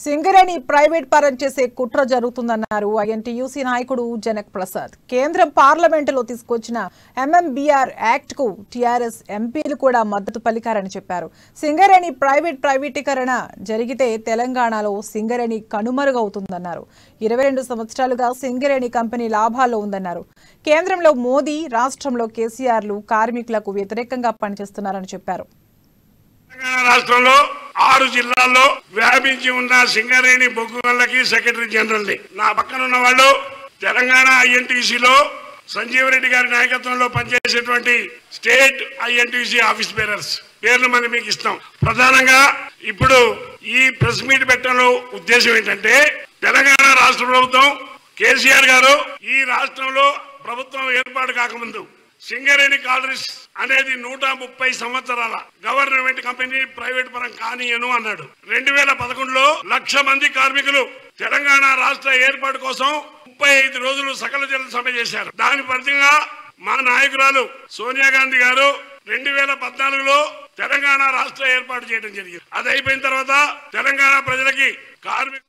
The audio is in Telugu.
సింగరేణి ప్రైవేట్ పరం చేసే కుట్ర జరుగుతుందన్నారు ఐఎన్టీయూసీ నాయకుడు జనక్ ప్రసాద్. కేంద్రం పార్లమెంటులో తీసుకొచ్చిన ఎంఎంబీఆర్ యాక్ట్ కు టీఆర్ఎస్ ఎంపీలు కూడా మద్దతు పలికారని చెప్పారు. సింగరేణి ప్రైవేటీకరణ జరిగితే తెలంగాణలో సింగరేణి కనుమరుగవుతుందన్నారు. 22 సంవత్సరాలుగా సింగరేణి కంపెనీ లాభాల్లో ఉందన్నారు. కేంద్రంలో మోదీ, రాష్ట్రంలో కేసీఆర్లు కార్మికులకు వ్యతిరేకంగా పనిచేస్తున్నారని చెప్పారు. రాష్ట్రంలో 6 జిల్లాల్లో వ్యాపించి ఉన్న సింగరేణి బొగ్గు గనులకి సెక్రటరీ జనరల్ ని నా పక్కన ఉన్న వాళ్ళు తెలంగాణ ఐఎన్టీసీలో సంజీవ్ రెడ్డి గారి నాయకత్వంలో పనిచేసేటువంటి స్టేట్ ఐఎన్టీసీ ఆఫీస్ బేరర్స్ పేర్లు మనం మీకు ఇస్తాం. ప్రధానంగా ఇప్పుడు ఈ ప్రెస్ మీట్ పెట్టడంలో ఉద్దేశం ఏంటంటే తెలంగాణ రాష్ట్ర ప్రభుత్వం కేసీఆర్ గారు ఈ రాష్ట్రంలో ప్రభుత్వం ఏర్పాటు కాకముందు సింగరేణి కాలరీస్ అనేది 130 సంవత్సరాల గవర్నమెంట్ కంపెనీ ప్రైవేట్ పరం కానీయను అన్నాడు. 2011లో 1,00,000 మంది కార్మికులు తెలంగాణ రాష్ట్ర ఏర్పాటు కోసం 35 రోజులు సకల జన సమ్మె చేశారు. దాని ఫలితంగా మా నాయకురాలు సోనియా గాంధీ గారు 2014లో తెలంగాణ రాష్ట్ర ఏర్పాటు చేయడం జరిగింది. అది అయిపోయిన తర్వాత తెలంగాణ ప్రజలకి కార్మిక